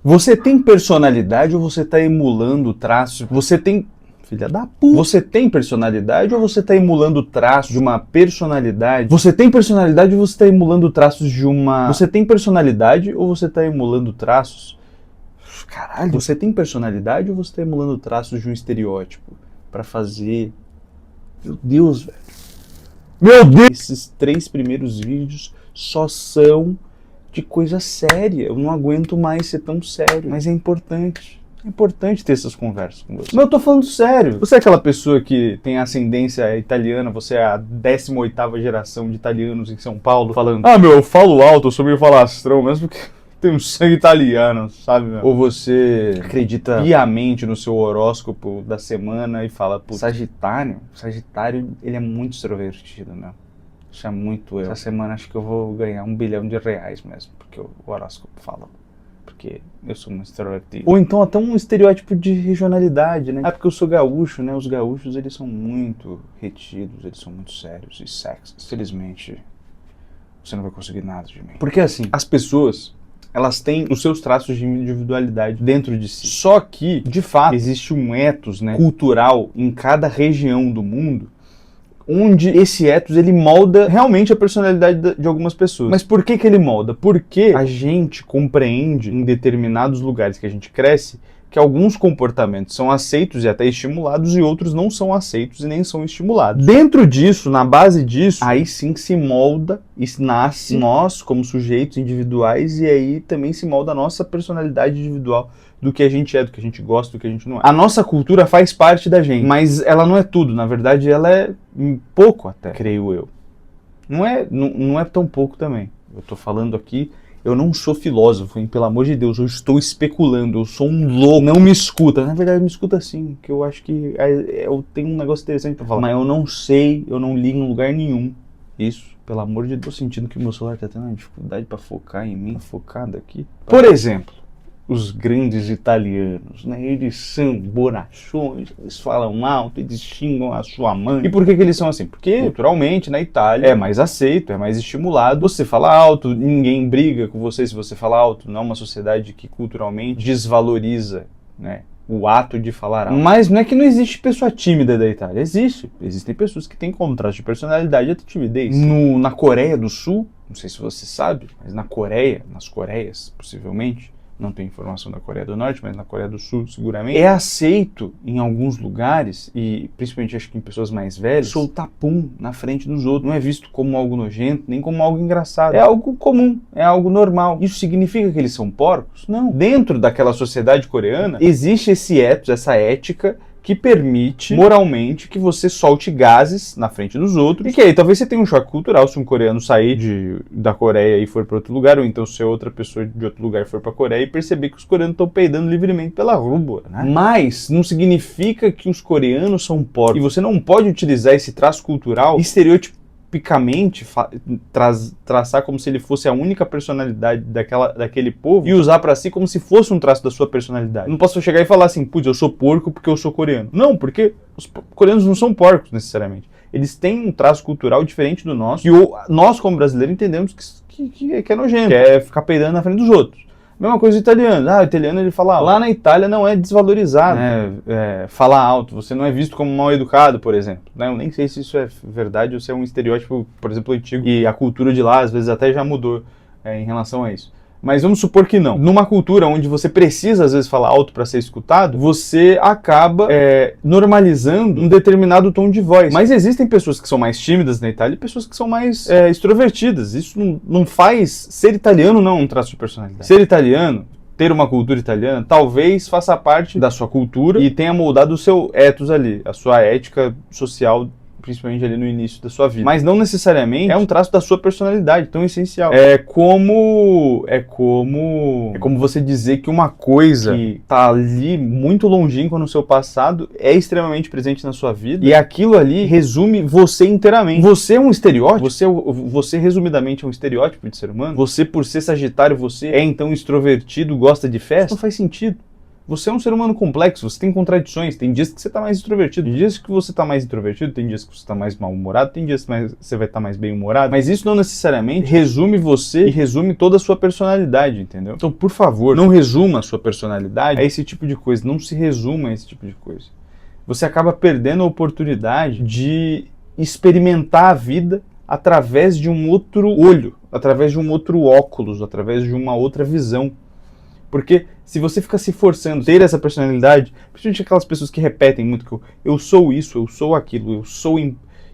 Você tem personalidade ou você tá emulando traços? Você tem... Filha da puta. Você tem personalidade ou você tá emulando traços de uma personalidade? Você tem personalidade ou você tá emulando traços de uma... Você tem personalidade ou você tá emulando traços... Caralho. Você tem personalidade ou você tá emulando traços de um estereótipo? Pra fazer... Meu Deus, velho. Meu Deus! Esses 3 primeiros vídeos só são de coisa séria. Eu não aguento mais ser tão sério. Mas é importante. É importante ter essas conversas com você. Mas eu tô falando sério. Você é aquela pessoa que tem ascendência italiana, você é a 18ª geração de italianos em São Paulo, falando: ah, meu, eu falo alto, eu sou meio falastrão, mesmo porque tem um sangue italiano, sabe, meu? Ou você acredita piamente no seu horóscopo da semana e fala: pô, Sagitário, ele é muito extrovertido, meu. Isso é muito eu. Essa semana acho que eu vou ganhar R$1 bilhão mesmo, porque o horóscopo fala. Porque eu sou muito extrovertido. Ou então até um estereótipo de regionalidade, né? É porque eu sou gaúcho, né? Os gaúchos, eles são muito retidos, eles são muito sérios e sexys. Felizmente, você não vai conseguir nada de mim. Porque assim, as pessoas, elas têm os seus traços de individualidade dentro de si. Só que, de fato, existe um ethos, né, cultural em cada região do mundo, onde esse ethos, ele molda realmente a personalidade de algumas pessoas. Mas por que ele molda? Porque a gente compreende em determinados lugares que a gente cresce que alguns comportamentos são aceitos e até estimulados e outros não são aceitos e nem são estimulados. Dentro disso, na base disso, aí sim se molda e nasce nós como sujeitos individuais, e aí também se molda a nossa personalidade individual, do que a gente é, do que a gente gosta, do que a gente não é. A nossa cultura faz parte da gente, mas ela não é tudo. Na verdade, ela é pouco até, creio eu. Não é tão pouco também. Eu tô falando aqui, eu não sou filósofo, hein? Pelo amor de Deus, eu estou especulando, eu sou um louco, não me escuta. Na verdade, me escuta sim, que eu acho que eu tenho um negócio interessante pra falar. Mas eu não sei, eu não li em lugar nenhum isso. Pelo amor de Deus, tô sentindo que o meu celular tá tendo uma dificuldade pra focar em mim, focado aqui. Por exemplo, os grandes italianos, né? Eles são bonachões, eles falam alto, eles xingam a sua mãe. E por que eles são assim? Porque, culturalmente, na Itália, é mais aceito, é mais estimulado. Você fala alto, ninguém briga com você se você fala alto. Não é uma sociedade que culturalmente desvaloriza, né, o ato de falar alto. Mas não é que não existe pessoa tímida da Itália. Existe. Existem pessoas que têm contraste de personalidade e até timidez. Na Coreia do Sul, não sei se você sabe, mas nas Coreias, possivelmente, não tenho informação da Coreia do Norte, mas na Coreia do Sul, seguramente, é aceito em alguns lugares, e principalmente acho que em pessoas mais velhas, soltar pum na frente dos outros. Não é visto como algo nojento, nem como algo engraçado. É algo comum, é algo normal. Isso significa que eles são porcos? Não. Dentro daquela sociedade coreana, existe esse ethos, essa ética, que permite, moralmente, que você solte gases na frente dos outros. E que aí, talvez você tenha um choque cultural se um coreano sair da Coreia e for para outro lugar, ou então se outra pessoa de outro lugar for para a Coreia e perceber que os coreanos estão peidando livremente pela rua, né? Mas não significa que os coreanos são porcos. E você não pode utilizar esse traço cultural estereotipicamente, traçar como se ele fosse a única personalidade daquele povo e usar pra si como se fosse um traço da sua personalidade. Eu não posso chegar e falar assim: putz, eu sou porco porque eu sou coreano. Não, porque os coreanos não são porcos necessariamente. Eles têm um traço cultural diferente do nosso, e nós, como brasileiros, entendemos que é nojento, que é ficar peidando na frente dos outros. Mesma coisa o italiano. O italiano, ele fala alto. Lá na Itália não é desvalorizado, né? Falar alto. Você não é visto como mal educado, por exemplo, né? Eu nem sei se isso é verdade ou se é um estereótipo, por exemplo, antigo. E a cultura de lá, às vezes, até já mudou em relação a isso. Mas vamos supor que não. Numa cultura onde você precisa, às vezes, falar alto para ser escutado, você acaba normalizando um determinado tom de voz. Mas existem pessoas que são mais tímidas na Itália e pessoas que são mais extrovertidas. Isso não faz... Ser italiano não é um traço de personalidade. Ser italiano, ter uma cultura italiana, talvez faça parte da sua cultura e tenha moldado o seu ethos ali, a sua ética social, principalmente ali no início da sua vida. Mas não necessariamente é um traço da sua personalidade tão essencial. É como você dizer que uma coisa que tá ali muito longínqua no seu passado é extremamente presente na sua vida, e aquilo ali resume você inteiramente. Você é um estereótipo? Você resumidamente é um estereótipo de ser humano? Você, por ser sagitário, você é então extrovertido, gosta de festa? Não faz sentido. Você é um ser humano complexo, você tem contradições, tem dias que você tá mais extrovertido, tem dias que você tá mais introvertido, tem dias que você tá mais mal-humorado, tem dias que você vai estar mais bem-humorado, mas isso não necessariamente resume você e resume toda a sua personalidade, entendeu? Então, por favor, não resuma a sua personalidade a esse tipo de coisa, não se resuma a esse tipo de coisa. Você acaba perdendo a oportunidade de experimentar a vida através de um outro olho, através de um outro óculos, através de uma outra visão. Porque se você fica se forçando a ter essa personalidade, principalmente aquelas pessoas que repetem muito que eu sou isso, eu sou aquilo,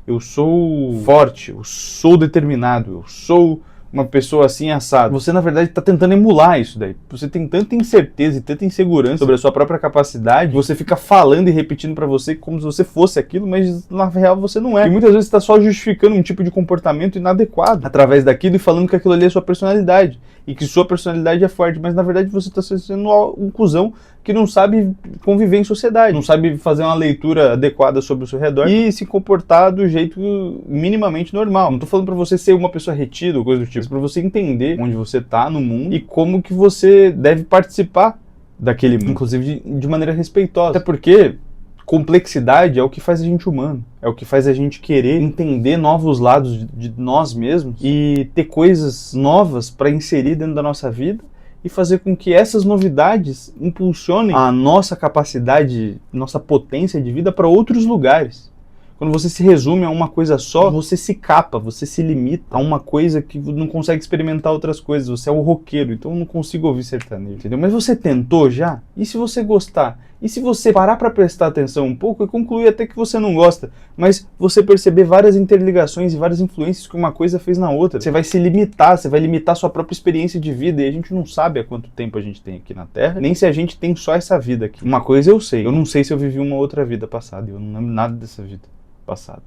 eu sou forte, eu sou determinado, eu sou uma pessoa assim assada. Você, na verdade, está tentando emular isso daí. Você tem tanta incerteza e tanta insegurança sobre a sua própria capacidade, você fica falando e repetindo para você como se você fosse aquilo, mas na real você não é. E muitas vezes está só justificando um tipo de comportamento inadequado através daquilo e falando que aquilo ali é sua personalidade. E que sua personalidade é forte, mas na verdade você está sendo um cuzão que não sabe conviver em sociedade, não sabe fazer uma leitura adequada sobre o seu redor e se comportar do jeito minimamente normal. Não tô falando pra você ser uma pessoa retida ou coisa do tipo, mas pra você entender onde você tá no mundo e como que você deve participar daquele mundo, inclusive de maneira respeitosa. Até porque complexidade é o que faz a gente humano, é o que faz a gente querer entender novos lados de nós mesmos e ter coisas novas para inserir dentro da nossa vida e fazer com que essas novidades impulsionem a nossa capacidade, nossa potência de vida para outros lugares. Quando você se resume a uma coisa só, você se capa, você se limita a uma coisa que não consegue experimentar outras coisas. Você é um roqueiro, então eu não consigo ouvir sertanejo, entendeu? Mas você tentou já? E se você gostar? E se você parar para prestar atenção um pouco e concluir até que você não gosta, mas você perceber várias interligações e várias influências que uma coisa fez na outra, você vai se limitar, você vai limitar sua própria experiência de vida e a gente não sabe há quanto tempo a gente tem aqui na Terra, nem se a gente tem só essa vida aqui. Uma coisa eu sei, eu não sei se eu vivi uma outra vida passada, eu não lembro nada dessa vida passada.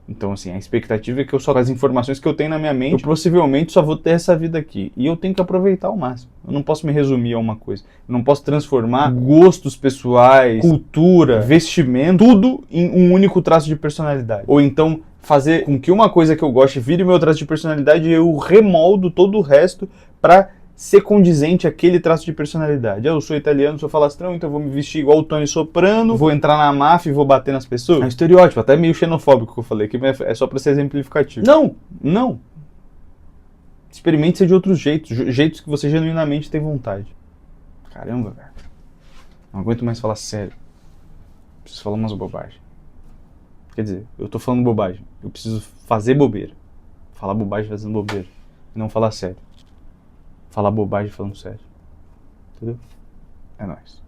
Então, assim, a expectativa é que eu só, com as informações que eu tenho na minha mente, eu possivelmente só vou ter essa vida aqui. E eu tenho que aproveitar ao máximo. Eu não posso me resumir a uma coisa. Eu não posso transformar gostos pessoais, cultura, vestimento, tudo em um único traço de personalidade. Ou então fazer com que uma coisa que eu goste vire meu traço de personalidade e eu remoldo todo o resto para ser condizente àquele traço de personalidade. Eu sou italiano, sou falastrão, então eu vou me vestir igual o Tony Soprano, vou entrar na máfia e vou bater nas pessoas. É um estereótipo, até meio xenofóbico que eu falei aqui, mas é só para ser exemplificativo. Não. Experimente ser de outros jeitos, jeitos que você genuinamente tem vontade. Caramba, velho. Não aguento mais falar sério. Preciso falar umas bobagens. Quer dizer, eu tô falando bobagem. Eu preciso fazer bobeira. Falar bobagem fazendo bobeira. E não falar sério. Falar bobagem falando sério. Entendeu? É nóis.